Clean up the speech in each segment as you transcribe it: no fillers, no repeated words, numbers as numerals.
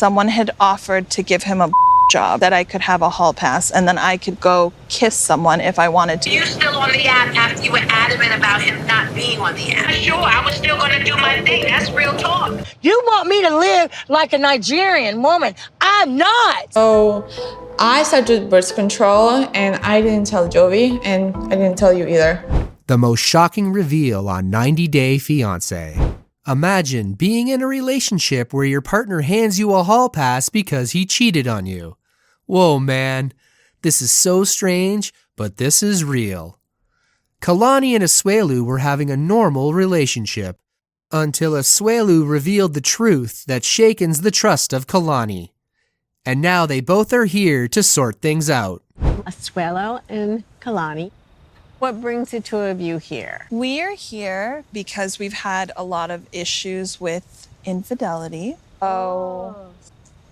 someone had offered to give him a job, that I could have a hall pass, and then I could go kiss someone if I wanted to. You still on the app after you were adamant about him not being on the app? Sure, I was still gonna do my thing. That's real talk. You want me to live like a Nigerian woman? I'm not. So I started birth control, and I didn't tell Jovi, and I didn't tell you either. The most shocking reveal on 90 Day Fiance. Imagine being in a relationship where your partner hands you a hall pass because he cheated on you. Whoa, man. This is so strange, but this is real. Kalani and Asuelu were having a normal relationship until Asuelu revealed the truth that shakens the trust of Kalani. And now they both are here to sort things out. Asuelu and Kalani. What brings the two of you here? We are here because we've had a lot of issues with infidelity. So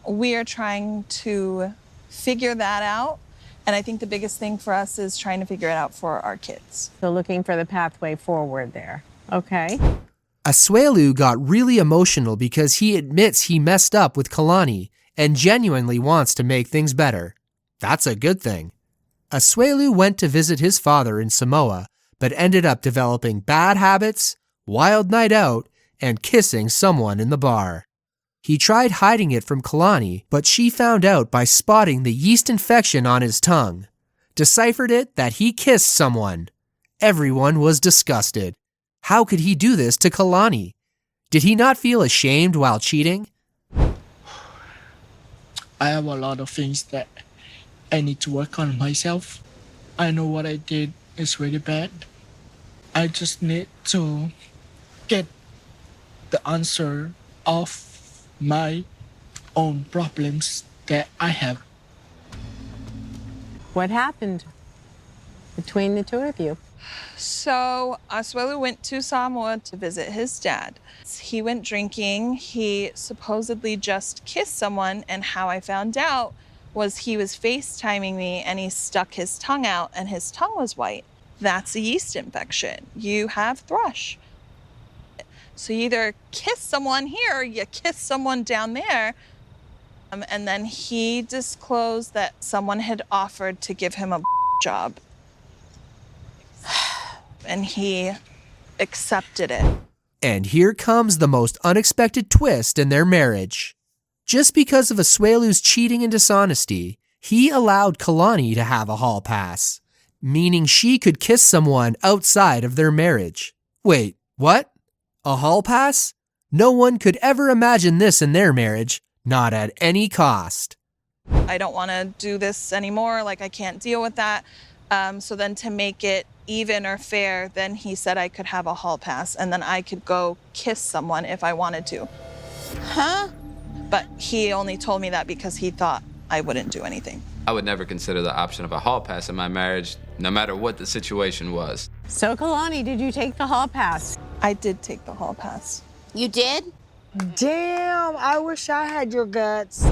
we are trying to figure that out. And I think the biggest thing for us is trying to figure it out for our kids. So looking for the pathway forward there. Okay. Asuelu got really emotional because he admits he messed up with Kalani and genuinely wants to make things better. That's a good thing. Asuelu went to visit his father in Samoa, but ended up developing bad habits, wild night out, and kissing someone in the bar. He tried hiding it from Kalani, but she found out by spotting the yeast infection on his tongue. Deciphered it that he kissed someone. Everyone was disgusted. How could he do this to Kalani? Did he not feel ashamed while cheating? I have a lot of things that I need to work on myself. I know what I did is really bad. I just need to get the answer of my own problems that I have. What happened between the two of you? So Asuelu went to Samoa to visit his dad. He went drinking. He supposedly just kissed someone, and how I found out was he was FaceTiming me and he stuck his tongue out and his tongue was white. That's a yeast infection. You have thrush. So you either kiss someone here or you kiss someone down there. And then he disclosed that someone had offered to give him a job. And he accepted it. And here comes the most unexpected twist in their marriage. Just because of Asuelu's cheating and dishonesty, he allowed Kalani to have a hall pass, meaning she could kiss someone outside of their marriage. Wait, what? A hall pass? No one could ever imagine this in their marriage, not at any cost. I don't want to do this anymore. Like, I can't deal with that. So then to make it even or fair, then he said I could have a hall pass and then I could go kiss someone if I wanted to. Huh? But he only told me that because he thought I wouldn't do anything. I would never consider the option of a hall pass in my marriage, no matter what the situation was. So Kalani, did you take the hall pass? I did take the hall pass. You did? Damn, I wish I had your guts.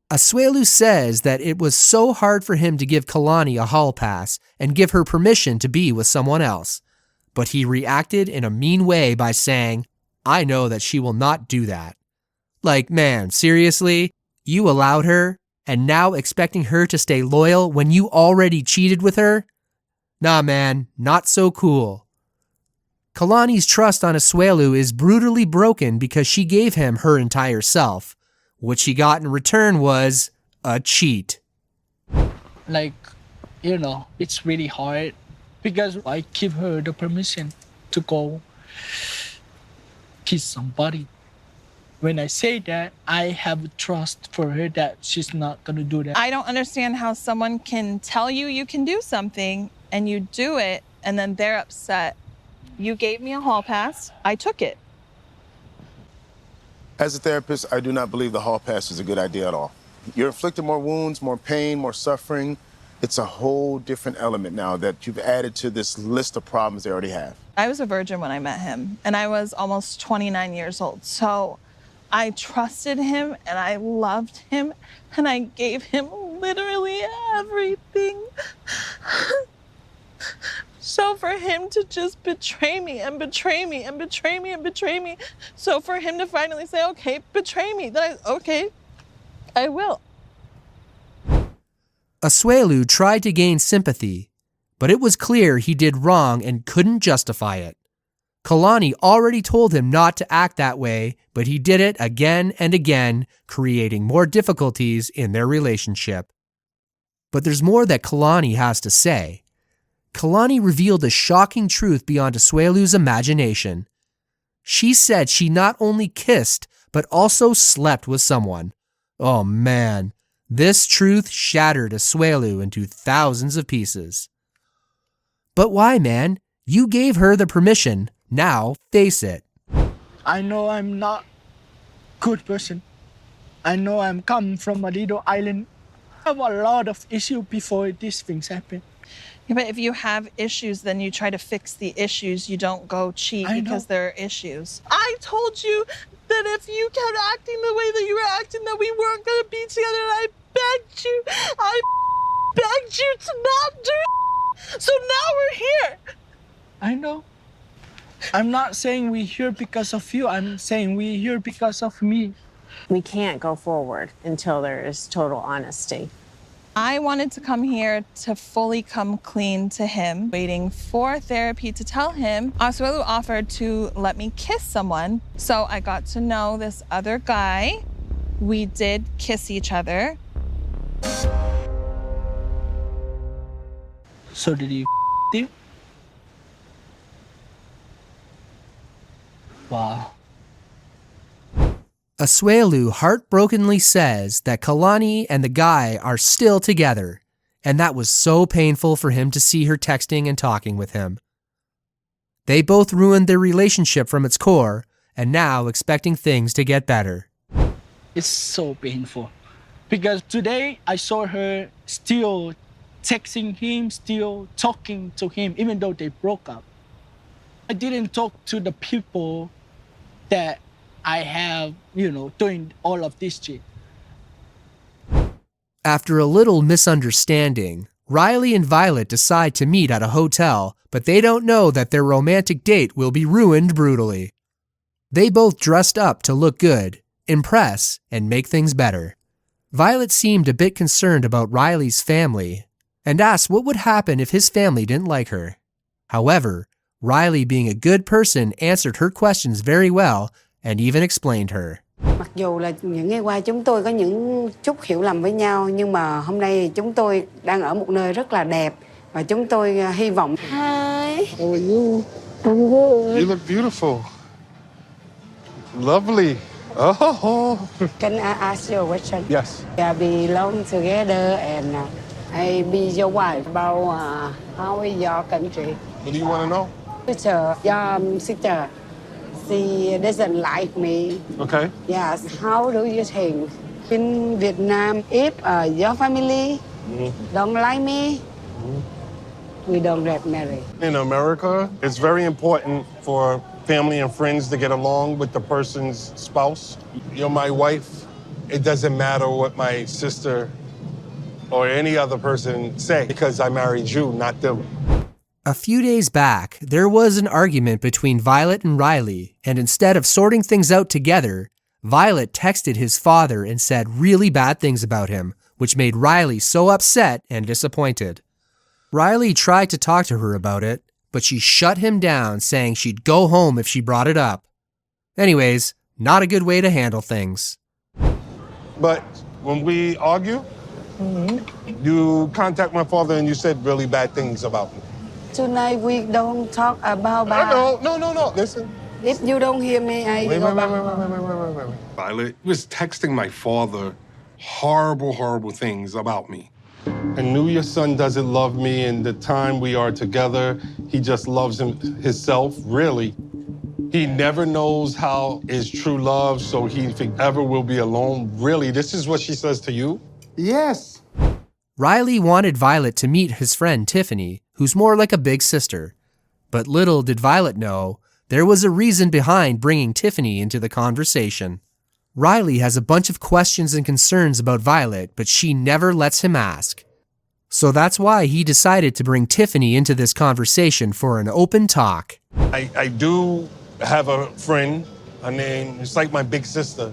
Asuelu says that it was so hard for him to give Kalani a hall pass and give her permission to be with someone else. But he reacted in a mean way by saying, I know that she will not do that. Like, man, seriously? You allowed her, and now expecting her to stay loyal when you already cheated with her? Nah, man, not so cool. Kalani's trust on Asuelu is brutally broken because she gave him her entire self. What she got in return was a cheat. Like, you know, it's really hard because I give her the permission to go kiss somebody. When I say that, I have trust for her that she's not gonna do that. I don't understand how someone can tell you you can do something and you do it and then they're upset. You gave me a hall pass, I took it. As a therapist, I do not believe the hall pass is a good idea at all. You're inflicting more wounds, more pain, more suffering. It's a whole different element now that you've added to this list of problems they already have. I was a virgin when I met him, and I was almost 29 years old. So I trusted him, and I loved him, and I gave him literally everything. So for him to just betray me and betray me and betray me and betray me, so for him to finally say, okay, betray me, then okay, I will. Asuelu tried to gain sympathy, but it was clear he did wrong and couldn't justify it. Kalani already told him not to act that way, but he did it again and again, creating more difficulties in their relationship. But there's more that Kalani has to say. Kalani revealed a shocking truth beyond Asuelu's imagination. She said she not only kissed, but also slept with someone. Oh man, this truth shattered Asuelu into thousands of pieces. But why, man? You gave her the permission. Now face it. I know I'm not good person. I know I'm come from a little island. I have a lot of issues before these things happen. Yeah, but if you have issues, then you try to fix the issues. You don't go cheat because there are issues. I told you that if you kept acting the way that you were acting, that we weren't going to be together, and I begged you to not do it. So now we're here. I know. I'm not saying we're here because of you. I'm saying we're here because of me. We can't go forward until there is total honesty. I wanted to come here to fully come clean to him, waiting for therapy to tell him. Asuelu offered to let me kiss someone, so I got to know this other guy. We did kiss each other. So did you you? Wow. Asuelu heartbrokenly says that Kalani and the guy are still together, and that was so painful for him to see her texting and talking with him. They both ruined their relationship from its core, and now expecting things to get better. It's so painful. Because today I saw her still texting him, still talking to him, even though they broke up. I didn't talk to the people that I have, doing all of this shit. After a little misunderstanding, Riley and Violet decide to meet at a hotel, but they don't know that their romantic date will be ruined brutally. They both dressed up to look good, impress, and make things better. Violet seemed a bit concerned about Riley's family and asked what would happen if his family didn't like her. However, Riley, being a good person, answered her questions very well and even explained her. Mặc dù là những ngày qua chúng tôi có những chút hiểu lầm với nhau, nhưng mà hôm nay chúng tôi đang ở một nơi rất là đẹp và chúng tôi hy vọng. Hi. How are you? I'm good. You look beautiful. Lovely. Oh. Can I ask you a question? Yes. We belong together and I be your wife. About how is your country? What do you want to know? Sister, your sister. She doesn't like me. Okay. Yes. How do you think? In Vietnam, if your family don't like me, we don't get married. In America, it's very important for family and friends to get along with the person's spouse. You're my wife. It doesn't matter what my sister or any other person say because I married you, not them. A few days back, there was an argument between Violet and Riley, and instead of sorting things out together, Violet texted his father and said really bad things about him, which made Riley so upset and disappointed. Riley tried to talk to her about it, but she shut him down, saying she'd go home if she brought it up. Anyways, not a good way to handle things. But when we argue, you contact my father and you said really bad things about me. Tonight we don't talk about bad. No. Listen. If you don't hear me, I go back. Wait. Violet was texting my father horrible things about me. I knew your son doesn't love me, and the time we are together, he just loves himself, really. He never knows how is true love, so he, if he ever will be alone, really, this is what she says to you? Yes. Riley wanted Violet to meet his friend Tiffany, who's more like a big sister. But little did Violet know, there was a reason behind bringing Tiffany into the conversation. Riley has a bunch of questions and concerns about Violet, but she never lets him ask. So that's why he decided to bring Tiffany into this conversation for an open talk. I do have a friend, her name, it's like my big sister.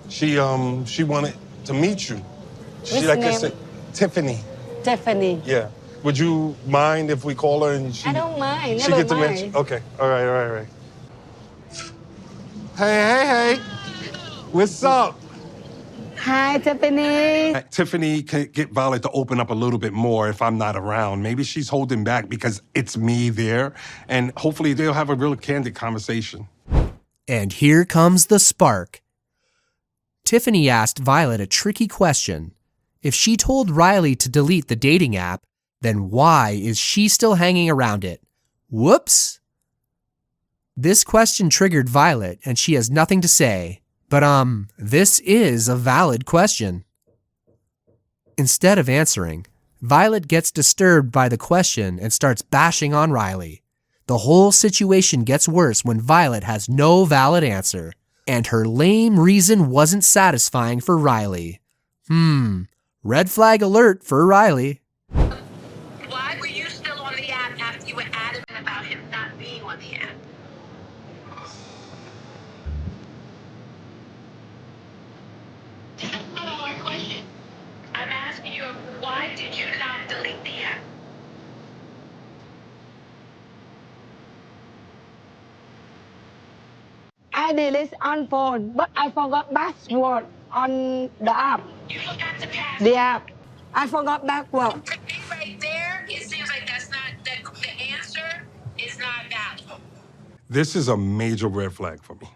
She wanted to meet you. She What's like name? I said, Tiffany. Tiffany. Yeah. Would you mind if we call her and she? I don't mind. She Never get to mind. mention. Okay. All right. Hey. What's up? Hi, Tiffany. Tiffany can get Violet to open up a little bit more if I'm not around. Maybe she's holding back because it's me there, and hopefully they'll have a real candid conversation. And here comes the spark. Tiffany asked Violet a tricky question. If she told Riley to delete the dating app, then why is she still hanging around it? Whoops! This question triggered Violet, and she has nothing to say. But this is a valid question. Instead of answering, Violet gets disturbed by the question and starts bashing on Riley. The whole situation gets worse when Violet has no valid answer, and her lame reason wasn't satisfying for Riley. Red flag alert for Riley. Why were you still on the app after you were adamant about him not being on the app? That's not a hard question. I'm asking you, why did you not delete the app? I delete on phone, but I forgot password on the app. You forgot to pass. The app. I forgot password. To me right there, it seems like that's not, the answer is not valid. This is a major red flag for me.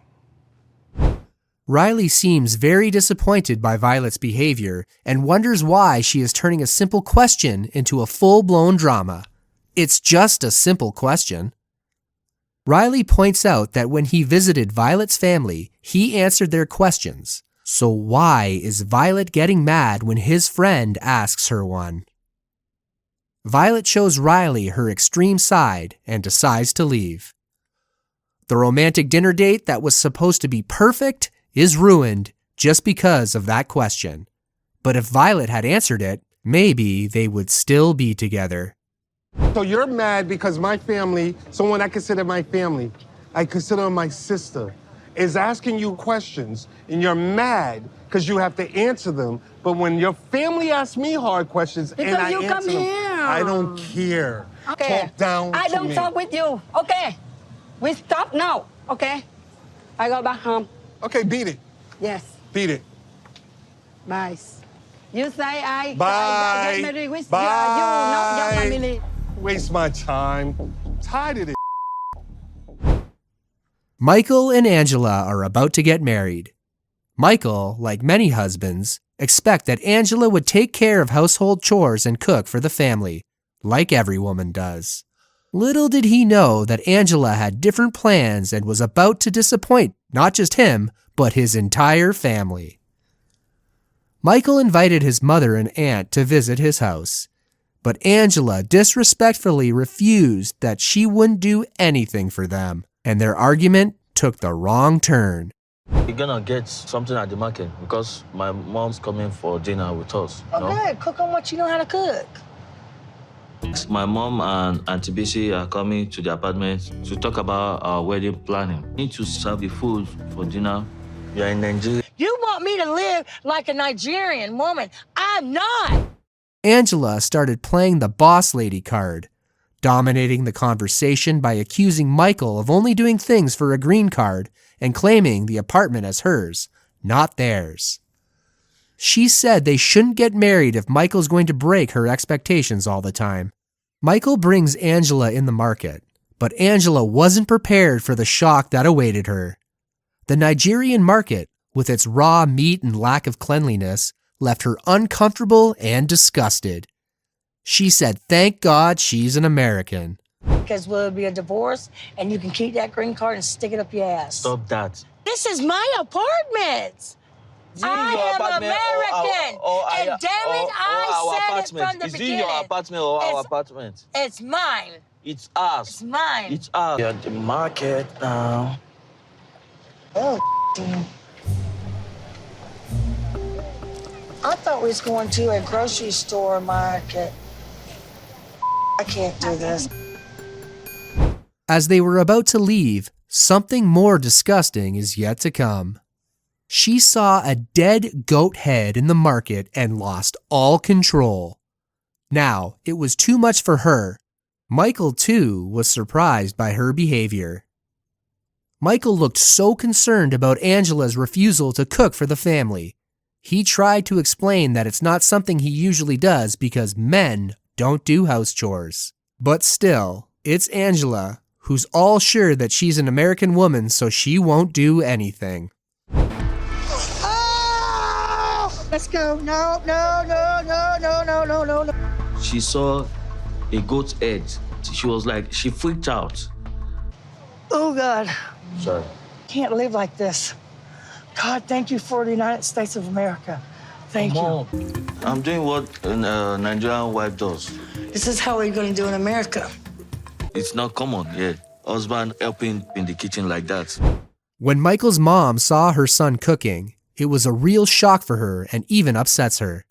Riley seems very disappointed by Violet's behavior and wonders why she is turning a simple question into a full-blown drama. It's just a simple question. Riley points out that when he visited Violet's family, he answered their questions. So why is Violet getting mad when his friend asks her one? Violet shows Riley her extreme side and decides to leave. The romantic dinner date that was supposed to be perfect is ruined just because of that question. But if Violet had answered it, maybe they would still be together. So you're mad because my family, someone I consider my family, I consider my sister, is asking you questions, and you're mad because you have to answer them. But when your family asks me hard questions Because and I you answer come them, here. I don't care. Okay. Talk down I to don't me. talk with you. Okay. We stop now. Okay. I go back home. Okay, beat it. Yes. Beat it. Bye. You say I Bye. get married with Bye. you, not your family. Waste my time. Tired of this. Michael and Angela are about to get married. Michael, like many husbands, expect that Angela would take care of household chores and cook for the family, like every woman does. Little did he know that Angela had different plans and was about to disappoint not just him, but his entire family. Michael invited his mother and aunt to visit his house, but Angela disrespectfully refused that she wouldn't do anything for them, and their argument took the wrong turn. We're gonna get something at the market because my mom's coming for dinner with us. Okay, cook on what you know how to cook. My mom and Auntie BC are coming to the apartment to talk about our wedding planning. Need to serve the food for dinner. We are in Nigeria. You want me to live like a Nigerian woman. I'm not. Angela started playing the boss lady card, dominating the conversation by accusing Michael of only doing things for a green card and claiming the apartment as hers, not theirs. She said they shouldn't get married if Michael's going to break her expectations all the time. Michael brings Angela in the market, but Angela wasn't prepared for the shock that awaited her. The Nigerian market, with its raw meat and lack of cleanliness, left her uncomfortable and disgusted. She said, thank God she's an American. Because will be a divorce and you can keep that green card and stick it up your ass. Stop that. This is my apartment. I am American. And damn it, I said it from the beginning. Is it your apartment or our apartment? It's mine. It's ours. It's mine. It's ours. We are at the market now. Oh, damn. I thought we was going to a grocery store market. I can't do this. As they were about to leave, something more disgusting is yet to come. She saw a dead goat head in the market and lost all control. Now, it was too much for her. Michael, too, was surprised by her behavior. Michael looked so concerned about Angela's refusal to cook for the family. He tried to explain that it's not something he usually does because men don't do house chores. But still, it's Angela, who's all sure that she's an American woman, so she won't do anything. Oh! Let's go. No, no, no, no, no, no, no, no, no. She saw a goat's head. She freaked out. Oh, God. Sorry. Can't live like this. God, thank you for the United States of America. Thank you. I'm doing what a Nigerian wife does. This is how we're going to do in America. It's not common, yeah. Husband helping in the kitchen like that. When Michael's mom saw her son cooking, it was a real shock for her and even upsets her.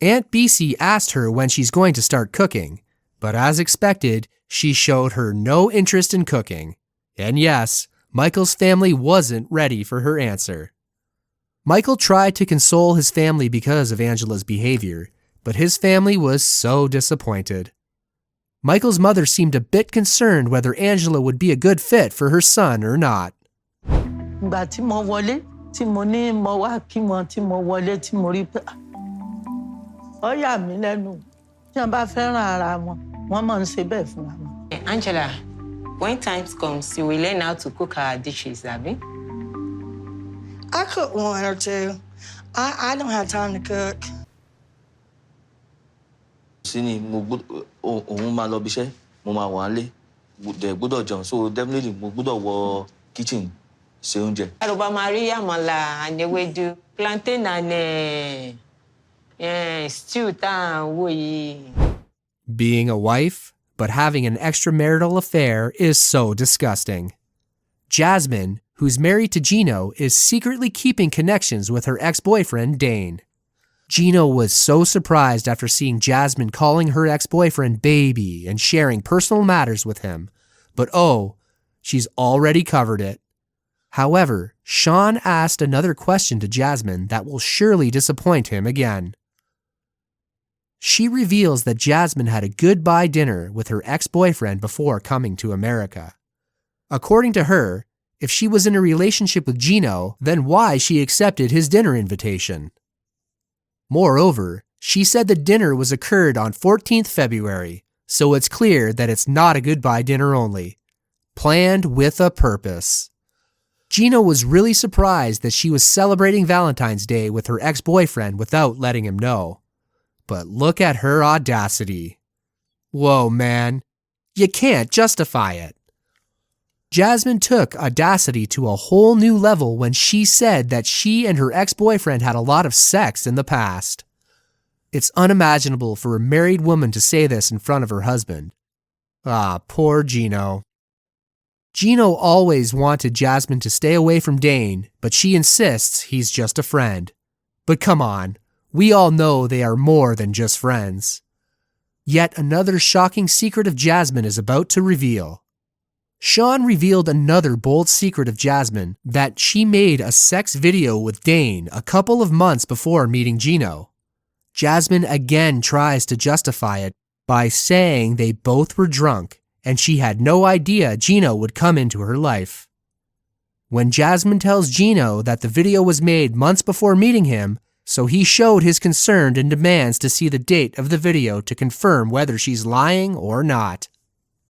Aunt Bisi asked her when she's going to start cooking, but as expected, she showed her no interest in cooking. And yes, Michael's family wasn't ready for her answer. Michael tried to console his family because of Angela's behavior, but his family was so disappointed. Michael's mother seemed a bit concerned whether Angela would be a good fit for her son or not. Angela, when times comes, you will learn how to cook our dishes, Abby. I cook one or two. I don't have time to cook. Sini mo máa lọ bíṣẹ́, mo máa wà nílé. Dẹ̀ gbọ́dọ̀ jẹun, so definitely mo gbọ́dọ̀ wọ kitchen ṣe oúnjẹ. Aruba Maria àmàlà and ewedu, plantain and stew tá wò yìí. Being a wife, but having an extramarital affair is so disgusting. Jasmine, who's married to Gino, is secretly keeping connections with her ex-boyfriend, Dane. Gino was so surprised after seeing Jasmine calling her ex-boyfriend baby and sharing personal matters with him. But oh, she's already covered it. However, Sean asked another question to Jasmine that will surely disappoint him again. She reveals that Jasmine had a goodbye dinner with her ex-boyfriend before coming to America. According to her, if she was in a relationship with Gino, then why she accepted his dinner invitation? Moreover, she said the dinner was occurred on 14th February, so it's clear that it's not a goodbye dinner only. Planned with a purpose. Gino was really surprised that she was celebrating Valentine's Day with her ex-boyfriend without letting him know. But look at her audacity. Whoa, man. You can't justify it. Jasmine took audacity to a whole new level when she said that she and her ex-boyfriend had a lot of sex in the past. It's unimaginable for a married woman to say this in front of her husband. Ah, poor Gino. Gino always wanted Jasmine to stay away from Dane, but she insists he's just a friend. But come on, we all know they are more than just friends. Yet another shocking secret of Jasmine is about to reveal. Sean revealed another bold secret of Jasmine, that she made a sex video with Dane a couple of months before meeting Gino. Jasmine again tries to justify it by saying they both were drunk and she had no idea Gino would come into her life. When Jasmine tells Gino that the video was made months before meeting him, so he showed his concern and demands to see the date of the video to confirm whether she's lying or not.